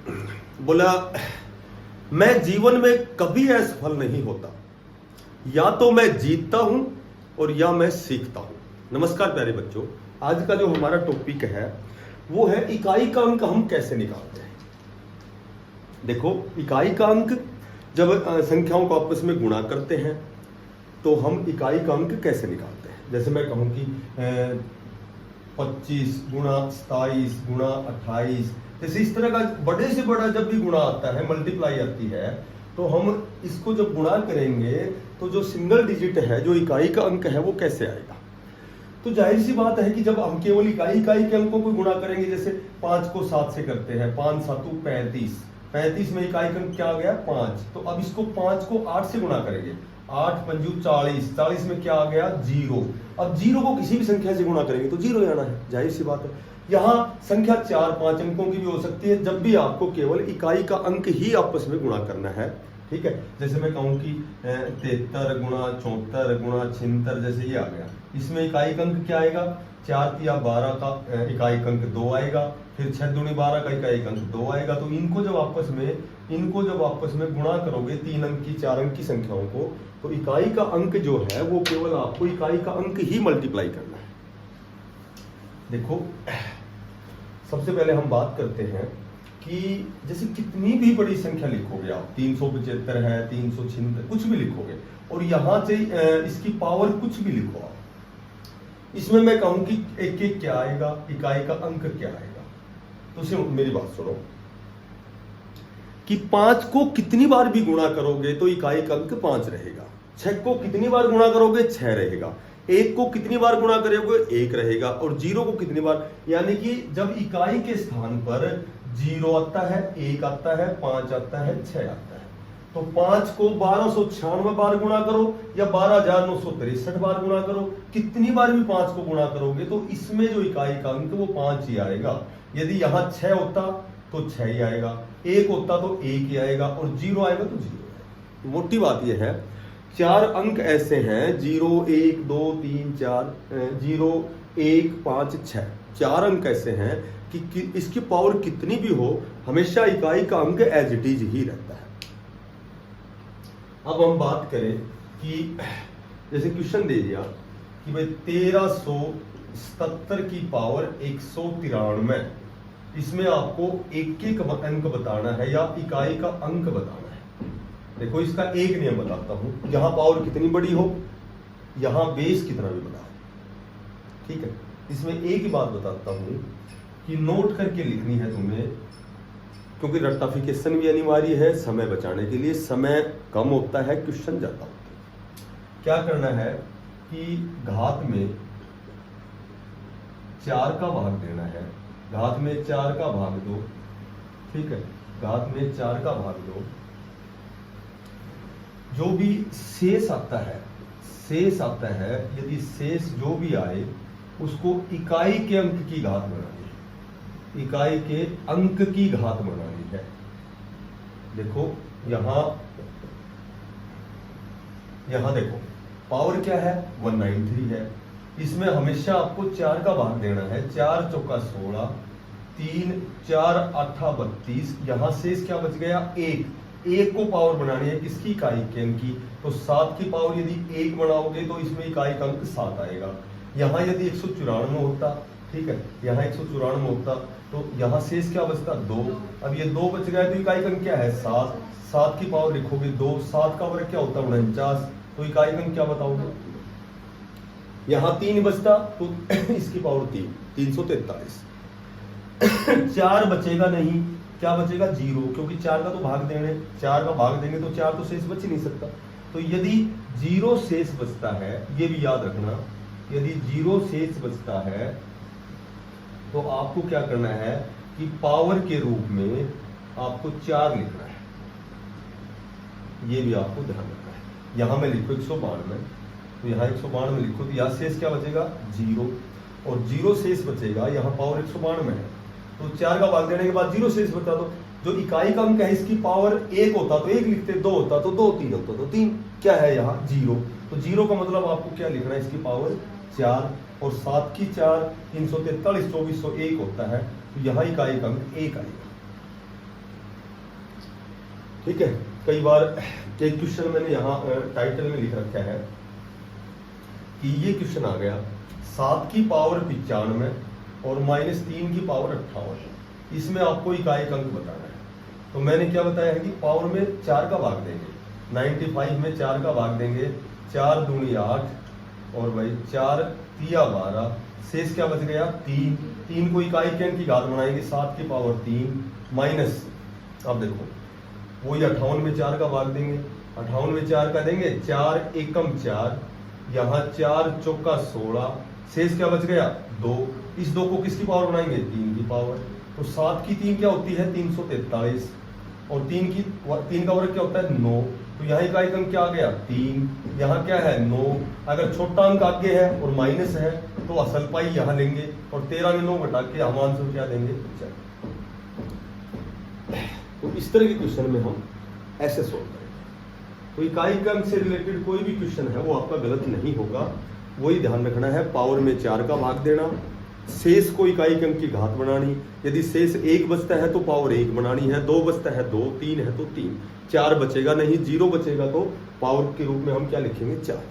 बोला, मैं जीवन में कभी असफल नहीं होता, या तो मैं जीतता हूं और या मैं सीखता हूं। नमस्कार प्यारे बच्चों, आज का जो हमारा टॉपिक है वो है इकाई का अंक हम कैसे निकालते हैं। देखो, इकाई का अंक जब संख्याओं को आपस में गुणा करते हैं तो हम इकाई का अंक कैसे निकालते हैं। जैसे मैं कहूं कि 25 गुणा 27 गुणा 28, जैसे इस तरह का बड़े से बड़ा जब भी गुणा आता है, मल्टीप्लाई आती है, तो हम इसको जब गुणा करेंगे तो जो सिंगल डिजिट है, जो इकाई का अंक है, वो कैसे आएगा। तो जाहिर सी बात है कि जब हम केवल इकाई के अंकों को गुणा करेंगे, जैसे 5 को 7 से करते हैं, 5 7 35, 35 में इकाई का अंक क्या आ गया 5। तो अब इसको 5 को 8 से गुणा करेंगे, 8 पंजू 40, 40 में क्या आ गया 0। अब 0 को किसी भी संख्या से गुणा करेंगे तो 0 आना है, जाहिर सी बात है। यहाँ संख्या 4-5 अंकों की भी हो सकती है, जब भी आपको केवल इकाई का अंक ही आपस में गुणा करना है, ठीक है। जैसे मैं कहूँ कि 73 गुणा 74 गुणा 76, जैसे ये आ गया, इसमें इकाई का अंक क्या आएगा 4 या 12 का इकाई का अंक 2 आएगा, फिर 6 दूनी 12 का इकाई का अंक 2 आएगा। तो इनको जब आपस में गुणा करोगे 3 अंक की 4 अंक की संख्याओं को, तो इकाई का अंक जो है वो केवल आपको इकाई का अंक ही मल्टीप्लाई करना है। देखो, सबसे पहले हम बात करते हैं कि जैसे कितनी भी बड़ी संख्या लिखोगे आप, 375 है, 376, कुछ भी लिखोगे, और यहां से इसकी पावर कुछ भी लिखो आप, इसमें मैं कहूं कि एक क्या आएगा, इकाई का अंक क्या आएगा। तो मेरी बात सुनो कि 5 को कितनी बार भी गुणा करोगे तो इकाई का अंक 5 रहेगा, 6 को कितनी बार गुणा करोगे 6 रहेगा, 1 को कितनी बार गुणा करोगे 1 रहेगा, और 0 को कितनी बार, यानी कि जब इकाई के स्थान पर 0 आता है, 1 आता है, 5 आता है, 6 आता है, तो 5 को 1296 बार गुणा करो या 12963 बार गुणा करो, कितनी बार भी 5 को गुणा करोगे तो इसमें जो इकाई का अंक वो 5 ही आएगा। यदि यहां 6 होता तो 6 ही आएगा, 1 होता तो 1 ही आएगा, और 0 आएगा तो 0 आएगा। मोटी बात यह है, 4 अंक ऐसे हैं 0 1 2 3 4, 0 1 5 6, 4 अंक ऐसे हैं कि इसकी पावर कितनी भी हो, हमेशा इकाई का अंक एज इट इज ही रहता है। अब हम बात करें कि जैसे क्वेश्चन दे दिया कि भाई 1377 की पावर 193, इसमें आपको एक अंक बताना है या इकाई का अंक बताना है। देखो, इसका एक नियम बताता हूं, यहां पावर कितनी बड़ी हो, यहां बेस कितना भी बड़ा, ठीक है। इसमें एक ही बात बताता हूं कि नोट करके लिखनी है तुम्हें, क्योंकि रट्टाफिकेशन भी अनिवार्य है समय बचाने के लिए। समय कम होता है, क्वेश्चन ज्यादा होता है। क्या करना है कि घात में 4 का भाग देना है, घात में 4 का भाग दो, ठीक है, घात में 4 का भाग दो। जो भी शेष आता है, यदि शेष जो भी आए उसको इकाई के अंक की घात बनानी है, इकाई के अंक की घात बनानी है। देखो यहां देखो पावर क्या है 193 है, इसमें हमेशा आपको 4 का भाग देना है, 4 चौका 16, 3 4 8 32, यहां शेष क्या बच गया 1 को पावर बनानी है किसकी, इकाई के अंक की। तो 7 की पावर यदि 1 बनाओगे तो इसमें इकाई का अंक 7 आएगा। यहां यदि 194 होता, ठीक है, यहां 194 होता तो यहां शेष क्या बचता 2। अब ये 2 बच गया तो इकाई का अंक क्या है 7, 7 की पावर लिखोगे 2, 7 का वर्ग क्या होता है 49, तो इकाई का अंक क्या बताओगे। यहां 3 बचता तो इसकी पावर 3, 343। 4 बचेगा नहीं, क्या बचेगा 0, क्योंकि 4 का तो भाग देंगे, 4 का भाग देंगे तो 4 तो शेष बच ही नहीं सकता। तो यदि 0 शेष बचता है, ये भी याद रखना, यदि 0 शेष बचता है तो आपको क्या करना है कि पावर के रूप में आपको 4 लिखना है, ये भी आपको ध्यान रखना है। यहां मैं लिखो 192, तो यहाँ 192 लिखो तो यहाँ शेष क्या बचेगा 0, और 0 शेष बचेगा, यहाँ पावर 192 है, तो 4 का भाग देने के बाद 0 शेष बचा, तो जो इकाई का अंक है इसकी पावर 1 होता तो 1 लिखते, 2 होता तो 2, 3 होता तो 3, क्या है यहाँ 0। तो 0 का मतलब आपको क्या लिखना है, इसकी पावर 4, और 7 की 4 343, 2401 होता है, तो यहाँ इकाई का अंक 1 आएगा। ठीक है। कई बार एक क्वेश्चन मैंने यहाँ टाइटल में लिख रखा है कि ये क्वेश्चन आ गया 7 की पावर 95 और -3 की पावर 58, इसमें आपको इकाई अंक बताना है। तो मैंने क्या बताया है कि पावर में 4 का भाग देंगे, 95 में 4 का भाग देंगे, 4 दूनी 8 और भाई 4 तिया 12, शेष क्या बच गया 3। 3 को इकाई के अंक की घात बनाएंगे, 7 की पावर 3 माइनस, अब देखो वही 58 में 4 का भाग देंगे, 58 में 4 का देंगे, 4 एकम 4, यहाँ 4 चौका 16, शेष क्या बच गया 2। इस 2 को किसकी पावर बनाएंगे 3 की पावर। तो 7 की 3 क्या होती है 343 और 3 का वर्ग क्या होता है 9। तो यहाँ इकाई अंक क्या आ गया 3, यहाँ क्या है 9। अगर छोटा अंक आगे है और माइनस है तो असल पाई यहाँ लेंगे और 13 में 9 घटा के हम आंसर क्या देंगे 4। तो इस तरह के क्वेश्चन में हम ऐसे सोल्व करेंगे। तो इकाई अंक से रिलेटेड कोई भी क्वेश्चन है वो आपका गलत नहीं होगा, वही ध्यान रखना है। पावर में 4 का भाग देना, शेष को इकाई अंक की घात बनानी, यदि शेष 1 बचता है तो पावर 1 बनानी है, 2 बचता है 2, 3 है तो 3, 4 बचेगा नहीं, 0 बचेगा तो पावर के रूप में हम क्या लिखेंगे 4।